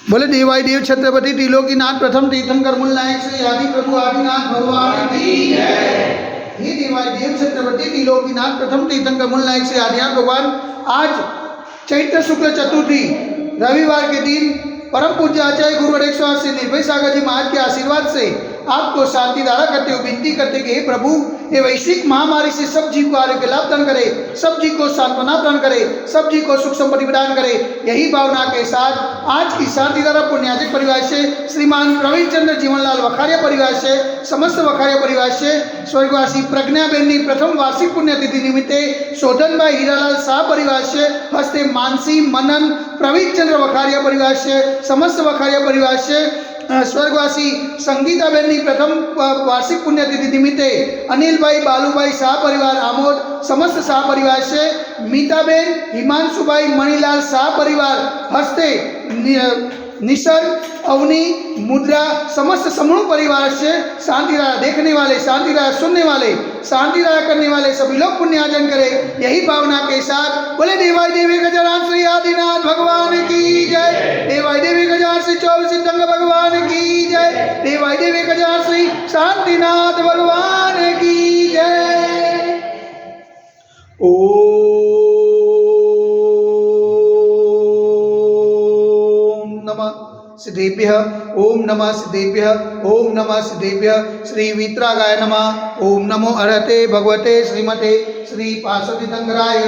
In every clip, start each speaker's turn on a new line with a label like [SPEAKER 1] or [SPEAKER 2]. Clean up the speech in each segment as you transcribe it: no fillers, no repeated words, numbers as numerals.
[SPEAKER 1] बोले देवाय देव छत्रपति त्रिलोकीनाथ प्रथम तीर्थंकर मूल नायक श्री आदि प्रभु आदिनाथ भगवान की जय। हे देवाय देव छत्रपति त्रिलोकीनाथ प्रथम तीर्थंकर मूल नायक श्री आदिनाथ भगवान, आज चैत्र शुक्ल चतुर्थी रविवार के दिन परम पूज्य आचार्य गुरु एक श्री निर्भय सागर जी महाराज के आशीर्वाद से आपको शांति धारा करते हुए विनती करते कि हे प्रभु, ये वैश्विक महामारी से सब जीव को आरोग्य लाभ दान करे, सब जीव को सांत्वना प्रदान करे, सब जीव को सुख संपत्ति प्रदान करे। यही भावना के साथ आज की शांति धारा पुण्याजिक परिवार से श्रीमान प्रवीण चंद्र जीवनलाल वखारिया परिवार से समस्त वखारिया परिवार से स्वर्गवासी प्रज्ञा बेनी प्रथम वार्षिक पुण्यतिथि निमित्ते शोधन भाई हीरालाल शाह परिवार से हस्ते मानसी मनन प्रवीण चंद्र वखारिया परिवार से समस्त वखारिया परिवार से स्वर्गवासी संगीता बेनी प्रथम वार्षिक पुण्यतिथि निमित्ते अनिल भाई बालूभाई शाह परिवार आमोद समस्त शाह परिवार से मीताबेन हिमांशु भाई मणिलाल शाह परिवार हस्ते निसर्ग अवनी मुद्रा समस्त समूह परिवार से शांति राह देखने वाले, शांति राह सुनने वाले, शांति राह करने वाले सभी लोग पुण्यार्जन करें। यही भावना के साथ बोले देवाय देवी गजानन श्री आदिनाथ भगवान की जय। देवाय देवी गजानन श्री 24 सिद्धंग भगवान की जय। देवाय देवी गजानन श्री शांतिनाथ भगवान की जय। सिद्धेभ्य ओम नमः सिद्धेभ्य ओम नमः सिद्धेभ्य श्री वीतरागाय नमः। ओम नमो अरहते भगवते श्रीमते श्री पार्श्व तीर्थंकराय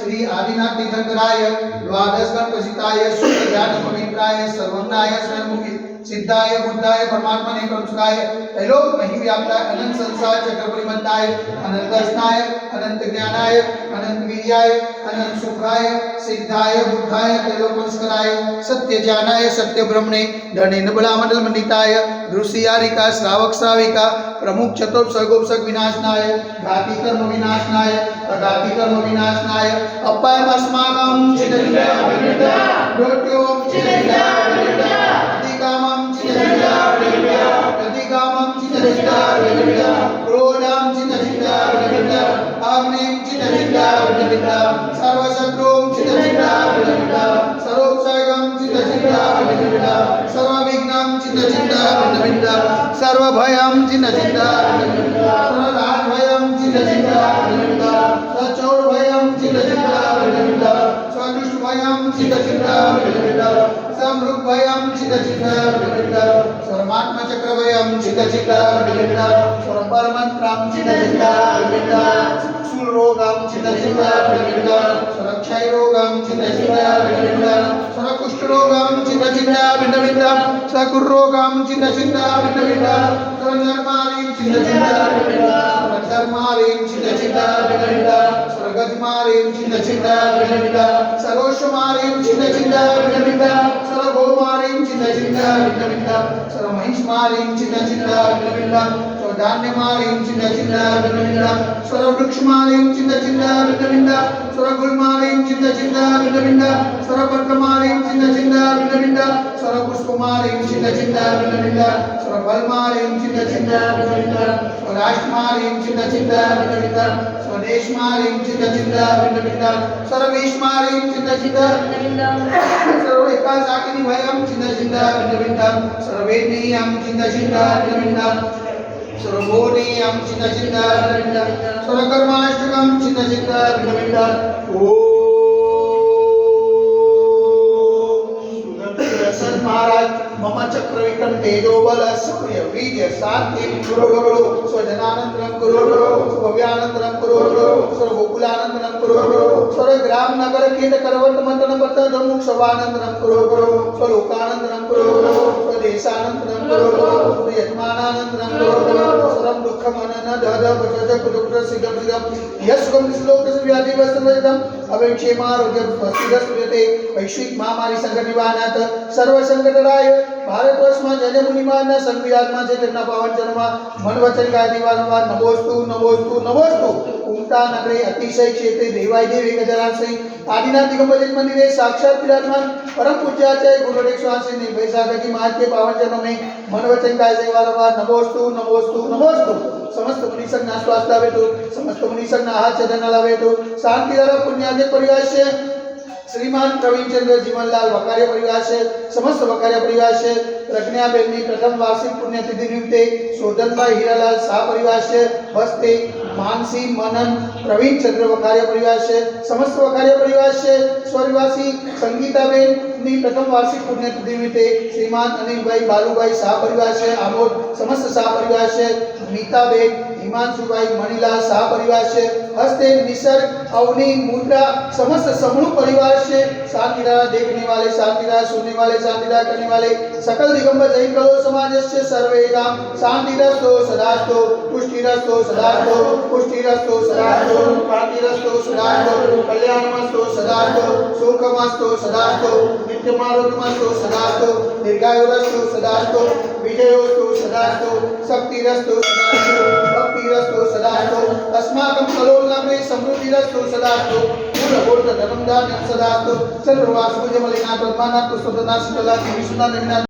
[SPEAKER 1] श्री आदिनाथ तीर्थंकराय द्वादश गणपसिताय शुक्ल ज्ञान पवित्राय सर्वज्ञाय स्वयंमुखी सिद्धाय बुद्धाय परमात्मने प्रमुखाय त्रैलोक मही व्याप्ताय अनंत संसार चक्र परिमंताय अनंत दर्शनाय अनंत ज्ञानाय अनंत वीर्याय अनंत सुखाय सिद्धाय बुद्धाय त्रैलोक वंशकराय सत्य ज्ञानाय सत्य ब्रह्मणे धनेन्द्र बला मंडल मंडिताय ऋषियारिका श्रावक श्राविका प्रमुख चतुर्सर्गोपसर्ग विनाशनाय घाती कर्म विनाशनाय अघाती कर्म विनाशनाय अपायम अस्माकं चिदंडा विनिता डोट्योम चिदंडा विनिता अधिकामं चिदंडा विनिता अधिकामं चिदंडा विनिता क्रोधं चिदंडा विनिता आग्नेयं चिदंडा विनिता सर्वशत्रुं चिदंडा विनिता सर्वोपसर्गं चिदंडा विनिता सर्वविघ्नं चिदंडा विनिता सर्वभयं चिदंडा विनिता सर्वराजभयं चिदंडा विनिता सचोरभयं चिदंडा विनिता स्वदुष्टभयं चिदंडा विनिता समृद्धभयं चिदंडा विनिता सर्वात्मचक्रभयं चिदंडा विनिता सर्वपरमन्त्रं चिदंडा विनिता रोगं चिदंडा विनिता क्षयरोगं चिदंडा विनिता कुष्ठरोगं चिदंडा विनिता सकुरोगं चिदंडा विनिता सर्वधर्मारिं चिदंडा विनिता सर्वधर्मारिं चिदंडा विनिता सर्वगजमारिं चिदंडा विनिता सर्वोषमारिं चिदंडा विनिता सर्वगोमारिं चिदंडा विनिता सर्वमहिषमारिं चिदंडा विनिता धान्यमारिं चिदंडा विनिता सर्ववृक्षमारिं चिदंडा विनिता सर्वगुलमारिं चिदंडा विनिता सर्वपत्रमारिं चिदंडा विनिता सर्वपुष्पमारिं चिदंडा विनिता सर्वफलमारिं चिदंडा विनिता स्वराष्ट्रमारिं चिदंडा विनिता स्वदेशमारिं चिदंडा विनिता सर्वेशमारिं चिदंडा विनिता सर्वेकासाकिनी भयं चिदंडा विनिता सर्वेदनीयं चिदंडा विनिता सर्वोदीयं चिदंडा विनिता सर्वकर्माष्टकं चिदंडा विनिता महाराज मम चक्र विक्रम तेजो बल सूर्य वीर्य शांति कुरु स्वजनानंदरं कुरु स्वव्यानंदरं कुरु स्वगोकुलानंदरं कुरु स्वग्राम नगर खेत करवट मंडन पत धमुख सवानंदरं कुरु स्वलोकानंदरं कुरु स्वदेशानंदरं कुरु यजमानानंदरं कुरु सर्व दुख मनन दद बजज कुदुक्र सिगम यस्कम श्लोक व्याधि वस्तवजम अवेक्षेमारोग्य वस्तुद सुयते वैश्विक महामारी संकट निवारणार्थ सर्व संकटराय भारतवर्षમાં જય મુનિમાનના સંવિધાનમાં છે તેમના પાવન ચરણમાં મન વચન કાયથી વારંવાર નમોસ્તુ નમોસ્તુ નમોસ્તુ ઉમટા નગરે અતિશય ક્ષેત્રે દેવાય દેવી ગજાનન શ્રી આદિનાથ દિગંબર મંદિરે સાક્ષાત વિરાજमान परम पूज्य आचार्य गुरुदेव स्वामी निर्भय सागर जी महाराज के पावन चरणों में मन वचन काय से वारंवार नमोस्तु नमोस्तु नमोस्तु समस्त मुनि संघ ना स्वास्थ्य लावे तो समस्त मुनि संघ ना हाथ चरण लावे तो शांति द्वारा पुण्यार्जन परिवार से श्रीमान प्रवीणचंद्र जीवनलाल वकारिया परिवार से समस्त वकारिया परिवार से प्रज्ञाबेन की प्रथम वार्षिक पुण्यतिथि निमित्ते शोधनभाई हीरालाल शाह परिवार से हस्ते मानसी मनन प्रवीणचंद्र वकारिया परिवार से समस्त वकारिया परिवार से स्वर्गवासी संगीताबेन की प्रथम वार्षिक पुण्यतिथि निमित्ते श्रीमान अनिल भाई बालूभाई शाह परिवार से आमोद समस्त शाह परिवार से मीताबेन हिमांशुभाई मणिलाल शाह परिवार से हस्ते निसर्ग अवनी मुद्रा समस्त समूह परिवार से शांतिरा देखने वाले शांतिरा सुनने वाले शांतिरा करने वाले सकल दिगंबर जैन कलो समाज से सर्वेदा शांतिरस्तो सदास्तो पुष्टिरस्तो सदास्तो पुष्टिरस्तो सदास्तो शांतिरस्तो सदास्तो कल्याणमस्तो सदास्तो सुखमस्तो सदास्तो नित्यमारोग्यमस्तो सदास्तो दीर्घायुरस्तो सदास्तो विजयोस्तु सदास्तो शक्तिरस्तो सदास्तो भक्तिरस्तो सदास्तो अस्माकं कलोलनगरे समृद्धिरस्तो सदास्तो पूर्णबोध धनम दान सदास्तो सर्ववासुजमलिना पद्मानाथ पुष्पदना शीतला विष्णुना